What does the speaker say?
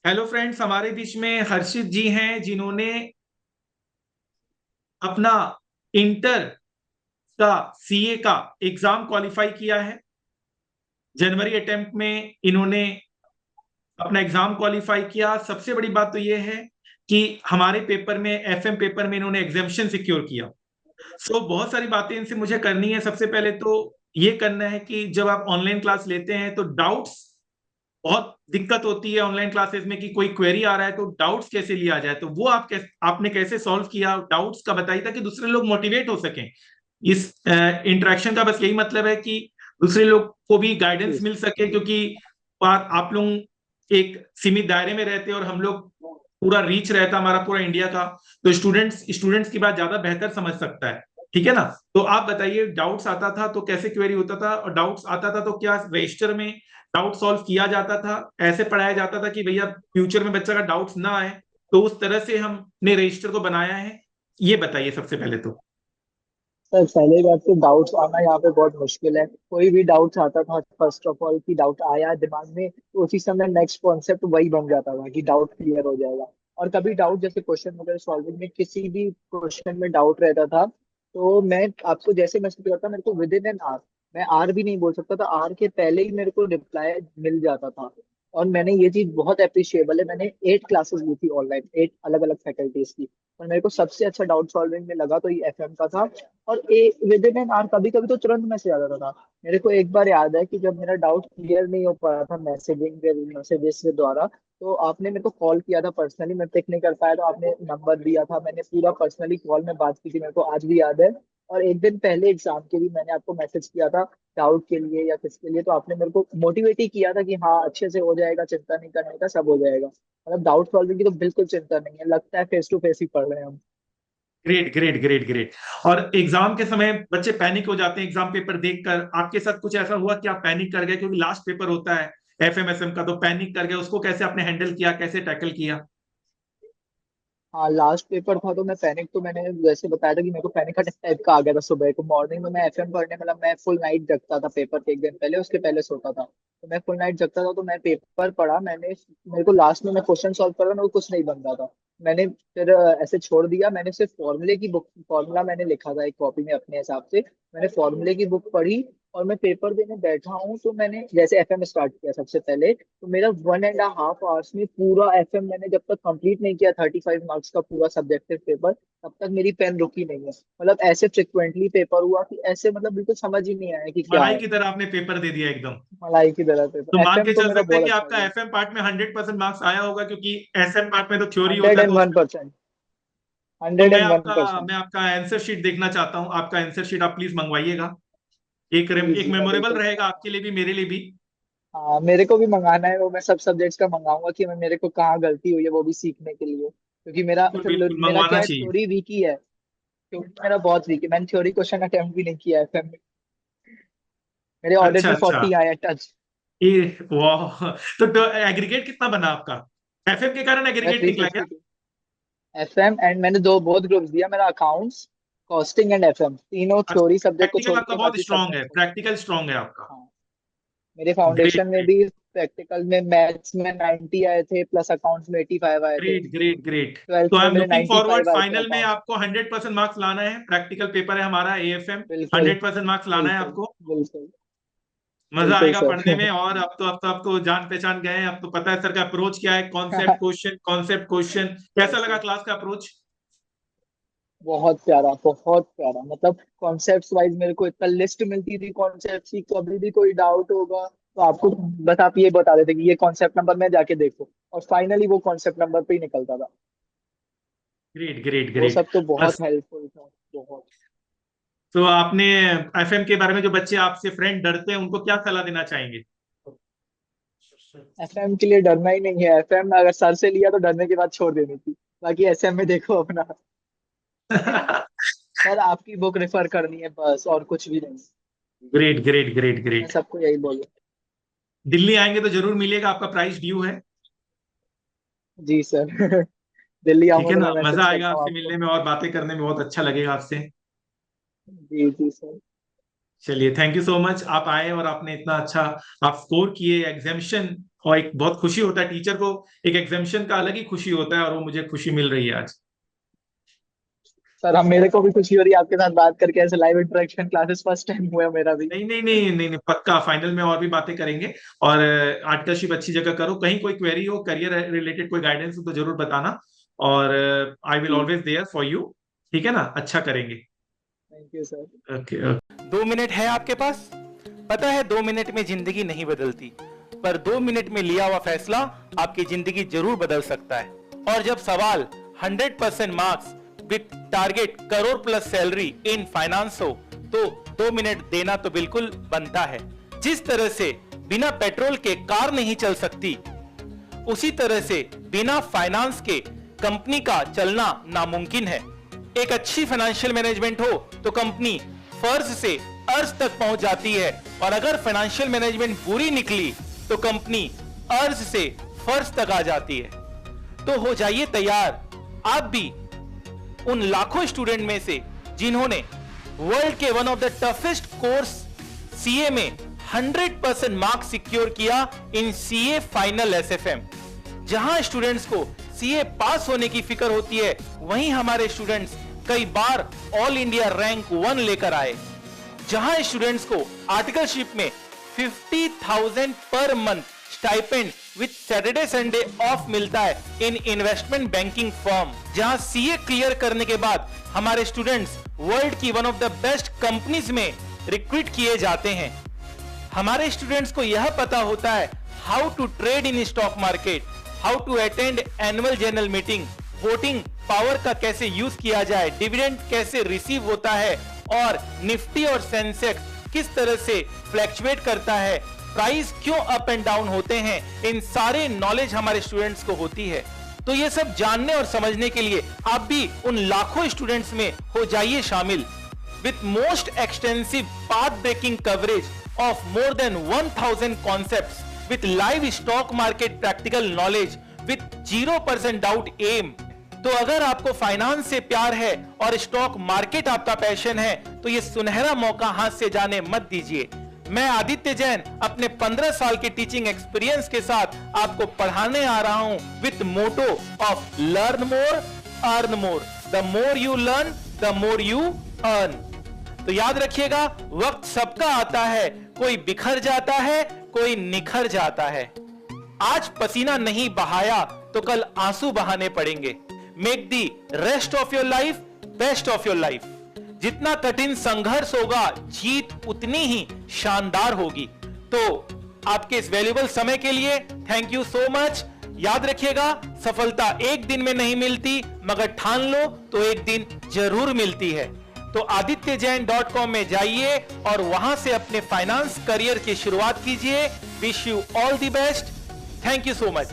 Hello friends, हमारे बीच में हर्षित जी हैं जिन्होंने अपना इंटर का सीए का एग्जाम क्वालिफाई किया है। जनवरी अटेम्प्ट में इन्होंने अपना एग्जाम क्वालिफाई किया। सबसे बड़ी बात तो ये है कि हमारे पेपर में, एफएम पेपर में, इन्होंने एग्जामिशन सिक्योर किया। बहुत सारी बातें इनसे मुझे करनी है। सबसे पहले तो ये करना है कि जब आप ऑनलाइन क्लास लेते हैं तो डाउट्स, बहुत दिक्कत होती है ऑनलाइन क्लासेस में कि कोई क्वेरी आ रहा है तो डाउट्स कैसे लिया जाए, तो वो आपने कैसे सॉल्व किया, डाउट्स का बताइए ताकि दूसरे लोग मोटिवेट हो सकें। इस इंटरेक्शन का बस यही मतलब है कि दूसरे लोग को भी गाइडेंस जी मिल सके, क्योंकि आप लोग एक सीमित दायरे में रहते हैं और हम लोग पूरा रीच रहता हमारा पूरा इंडिया का। तो स्टूडेंट्स स्टूडेंट्स की बात ज्यादा बेहतर समझ सकता है। ठीक है ना? तो आप बताइए, डाउट्स आता था तो कैसे क्वेरी होता था, और डाउट्स आता था तो क्या रजिस्टर में डाउट सॉल्व किया जाता था, ऐसे पढ़ाया जाता था कि भैया फ्यूचर में बच्चा का डाउट्स ना आए, तो उस तरह से हमने रजिस्टर को बनाया है। ये बताइए सबसे पहले तो। सर, पहले बात तो डाउट्स आना यहाँ पे बहुत मुश्किल है। कोई भी डाउट्स आता था, फर्स्ट ऑफ ऑल की डाउट आया दिमाग में तो उसी समय नेक्स्ट कॉन्सेप्ट वही बन जाता था कि डाउट क्लियर हो जाएगा। और कभी डाउट जैसे क्वेश्चन वगैरह सॉल्विंग में किसी भी क्वेश्चन में डाउट रहता था तो मैं आपको जैसे मैसेज करता मेरे को विद इन एन आवर, मैं आर भी नहीं बोल सकता था, आर के पहले ही मेरे को रिप्लाई मिल जाता था। और मैंने ये चीज बहुत अप्रिशिएबल है, मैंने 8 क्लासेस ली थी ऑनलाइन, 8 अलग अलग फैकल्टीज की। और मेरे को सबसे अच्छा डाउट सॉल्विंग में लगा तो ये एफएम का था। और विद इन एन आवर कभी कभी तो तुरंत मैसेज आ जाता था। मेरे को एक बार याद है कि जब मेरा डाउट क्लियर नहीं हो पा रहा था मैसेजेस के द्वारा, तो आपने मेरे को कॉल किया था पर्सनली, मैं पिक नहीं कर पाया तो आपने नंबर दिया था, मैंने पूरा पर्सनली कॉल में बात की थी, मेरे को आज भी याद है। और एक दिन पहले एग्जाम के भी मैंने आपको मैसेज किया था डाउट के लिए या किसके लिए, तो आपने मेरे को मोटिवेट ही किया था कि हाँ अच्छे से हो जाएगा, चिंता नहीं करने का, सब हो जाएगा। मतलब डाउट सॉल्विंग की तो बिल्कुल चिंता नहीं है, लगता है फेस टू फेस ही पढ़ रहे हैं हम। Great great great great. और एग्जाम के समय बच्चे पैनिक हो जाते हैं एग्जाम पेपर देखकर। आपके साथ कुछ ऐसा हुआ कि आप पैनिक कर गए, क्योंकि लास्ट पेपर होता है एफएमएसएम का, तो पैनिक कर गए, उसको कैसे आपने हैंडल किया, कैसे टैकल किया? हाँ, लास्ट पेपर था तो मैं पैनिक, तो मैंने वैसे बताया था कि मेरे को पैनिक अटैक टाइप का आ गया था। सुबह को मॉर्निंग में मैं एफएम पढ़ने, मतलब मैं फुल नाइट जगता था पेपर के एक दिन पहले, उसके पहले सोता था। तो मैं फुल नाइट जगता था तो मैं पेपर पढ़ा, मैंने मेरे को लास्ट में मैं क्वेश्चन सॉल्व कर रहा, मेरे को कुछ नहीं बन रहा था। मैंने फिर ऐसे छोड़ दिया, मैंने सिर्फ फॉर्मूले की बुक, फॉर्मूला मैंने लिखा था एक कॉपी में अपने हिसाब से, मैंने फॉर्मूले की बुक पढ़ी। और मैं पेपर देने बैठा हूँ तो मैंने जैसे एफएम स्टार्ट किया सबसे पहले, तो मेरा 1.5 आवर्स में पूरा एफएम मैंने जब तक कंप्लीट नहीं किया, 35 मार्क्स का पूरा सब्जेक्टिव पेपर, तब तक मेरी पेन रुकी नहीं है। मतलब ऐसे फ्रिक्वेंटली पेपर हुआ कि ऐसे मतलब बिल्कुल समझ ही नहीं आया कि क्या मलाई है। की तरह आपने पेपर दे दिया एकदम। मलाई की तरह तो पेपर, मान एफएम के तो चल मेरा सकते हैं कि बहुत अच्छा आपका गया। एफएम पार्ट में 100% मार्क्स आया होगा, क्योंकि एसएम पार्ट में तो थ्योरी होता हंड्रेड है, एंड तो वन उसमें। परसेंट तो हंड्रेड एंड वन मैं परसेंट आपका आंसर शीट देखना चाहता हूँ। आपका आंसर शीट आप प्लीज मंगवाइएगा। जी एक जी, मैं मेमोरेबल बिल्कुल रहेगा मंगाता आपके हूँ। लिए भी, मेरे लिए भी। हाँ, मेरे को भी मंगाना है वो, मैं सब सब्जेक्ट्स का मंगाऊंगा कि मैं मेरे को कहाँ गलती हुई है वो भी सीखने के लिए, क्योंकि मेरा बिल्कुल बिल्कुल मेरा क्या मंगवाना है, चाहिए। थ्योरी वीक ही है। क्योंकि मेरा बहुत वीक है, मैंने थ्योरी क्वेश्चन अटेम्प्ट भी नहीं किया है। मेरे ऑडिट अच्छा में अच्छा। 40 आया टच। ये वाह। तो एग्रीगेट कितना बना आपका? एफएम के कारण मेरा एग्रीगेट थ्री निकला क्या? फिफ्टी एफएम, एंड मैंने दो बहुत ग्रुप्स दिया, मेरा अकाउंट्स, कॉस्टिंग एंड एफएम, तीनों अच्छा, थ्योरी सब्जेक्ट को प्रैक्टिकल छोड़ आपका के बहुत बाकी सब स्ट्रांग में है, अच्छे। प्रैक्टिकल स्ट्रांग है आपका। हाँ, मेरे ग्रेट फाउंडेशन में ग्रेट। भी प्रैक्टिकल में मैथ्स में 90 आए थे, प्लस अकाउंट्स में 85 आए थे। Great great great. ट्वेल्थ तो आई में एम मेरे लुकिंग फॉरवर्ड, 95 आए थे फाइनल में अकाउंट्स। आपको 100% मार्क्स लाना है। प्रैक्टिकल पेपर है हमारा एएफएम। बिल्कुल 100% मार्क्स लाना है बिल्कुल आपको। बिल्कुल मजा बिल्कुल आएगा पढ़ने सर। में। और अब तो जान पहचान गए हैं, अब तो पता है सर का अप्रोच क्या है। Concept question, concept question. कैसा लगा वैसे क्लास का अप्रोच? बहुत प्यारा, बहुत प्यारा, मतलब कॉन्सेप्ट्स वाइज मेरे को इतना लिस्ट मिलती थी कॉन्सेप्ट्स की, कभी भी कोई डाउट होगा तो आपको बस आप ये बता देते कि ये कॉन्सेप्ट नंबर में जाके देखो, और फाइनली वो कॉन्सेप्ट नंबर पे ही निकलता था। ग्रेट ग्रेट वो ग्रेट। सब तो बस। बहुत हेल्पफुल था, बहुत। तो आपने एफएम के बारे में, जो बच्चे आपसे फ्रेंड डरते हैं, उनको क्या सलाह देना चाहेंगे? एफएम के लिए डरना ही नहीं है, एफएम अगर सर से लिया तो डरने के बाद छोड़ देनी थी, बाकी एसएम में देखो अपना। सर आपकी बुक रेफर करनी है बस, और कुछ भी नहीं। ग्रेट ग्रेट ग्रेट मैं ग्रेट। सबको यही बोलूँ। दिल्ली आएंगे तो जरूर मिलेगा, आपका प्राइस ड्यू है। जी सर। दिल्ली ठीक आऊंगा है तो ना? मैं मजा मैसेज आएगा करता हूँ आपसे आपको। मिलने में और बातें करने में, बहुत अच्छा लगेगा आपसे। जी जी सर। चलिए, थैंक यू सो मच। आप आए और आपने इतना अच्छा आप स्कोर किए एग्जामिशन, और एक बहुत खुशी होता है टीचर को, एक एग्जामिशन का अलग ही खुशी होता है, और वो मुझे खुशी मिल रही है आज। सर हम मेरे को भी खुशी हो रही है आपके साथ बात करके, ऐसे live interaction classes first time हुआ है मेरा भी। नहीं नहीं नहीं नहीं नहीं, पक्का फाइनल में और भी बातें करेंगे। और आर्टिकलशिप अच्छी जगह करो, कहीं कोई क्वेरी हो, करियर रिलेटेड कोई गाइडेंस हो तो जरूर बताना, और I will always there for you. ठीक है ना, अच्छा करेंगे। Thank you sir. Okay. 2 minute है आपके पास? पता है 2 मिनट में जिंदगी नहीं बदलती, पर 2 मिनट में लिया हुआ फैसला आपकी जिंदगी जरूर बदल सकता है। और जब सवाल 100% marks with target crore plus salary in finance हो, तो 2 मिनट देना तो बिल्कुल बनता है। जिस तरह से बिना पेट्रोल के कार नहीं चल सकती, उसी तरह से बिना फाइनेंस के कंपनी का चलना नामुमकिन है। एक अच्छी फाइनेंशियल मैनेजमेंट हो तो कंपनी फर्ज से अर्ज तक पहुंच जाती है, और अगर फाइनेंशियल मैनेजमेंट बुरी निकली तो कंपनी अर्ज से फर्ज तक आ जाती है। तो हो जाइए तैयार आप भी उन लाखों स्टूडेंट में से जिन्होंने वर्ल्ड के one of the toughest course CA में 100% मार्क्स सिक्योर किया इन सीए फाइनल एसएफएम। जहां स्टूडेंट्स को सीए पास होने की फिक्र होती है, वहीं हमारे स्टूडेंट्स कई बार ऑल इंडिया रैंक 1 लेकर आए। जहां स्टूडेंट्स को आर्टिकलशिप में 50,000 per month stipend with Saturday Sunday off मिलता है इन इन्वेस्टमेंट बैंकिंग फर्म। जहां सीए क्लियर करने के बाद हमारे स्टूडेंट्स वर्ल्ड की one of the best companies में रिक्रूट किए जाते हैं। हमारे स्टूडेंट्स को यह पता होता है how to trade in stock market, how to attend annual general meeting, voting power का कैसे यूज किया जाए, डिविडेंड कैसे रिसीव होता है, और निफ्टी और सेंसेक्स किस तरह से फ्लैक्चुएट करता है, प्राइस क्यों अप एंड डाउन होते हैं। इन सारे नॉलेज हमारे स्टूडेंट्स को होती है। तो ये सब जानने और समझने के लिए आप भी उन लाखों स्टूडेंट्स में हो जाइए शामिल। With most extensive path breaking coverage of more than 1000 concepts with live stock market practical knowledge with 0% doubt aim। तो अगर आपको फाइनेंस से प्यार है और स्टॉक मार्केट आपका पैशन है, तो ये सुनहरा मौका हाथ से जाने मत दीजिए। मैं आदित्य जैन अपने 15 साल के टीचिंग एक्सपीरियंस के साथ आपको पढ़ाने आ रहा हूं with motto of learn more earn more. The more you learn the more you earn. तो याद रखिएगा, वक्त सबका आता है, कोई बिखर जाता है, कोई निखर जाता है। आज पसीना नहीं बहाया तो कल आंसू बहाने पड़ेंगे। Make the rest of your life best of your life. जितना कठिन संघर्ष होगा, जीत उतनी ही शानदार होगी। तो आपके इस वैल्यूएबल समय के लिए थैंक यू सो मच। याद रखिएगा, सफलता एक दिन में नहीं मिलती, मगर ठान लो तो एक दिन जरूर मिलती है। तो adityajain.com में जाइए और वहां से अपने फाइनेंस करियर की शुरुआत कीजिए। Wish you all the best. Thank you so much.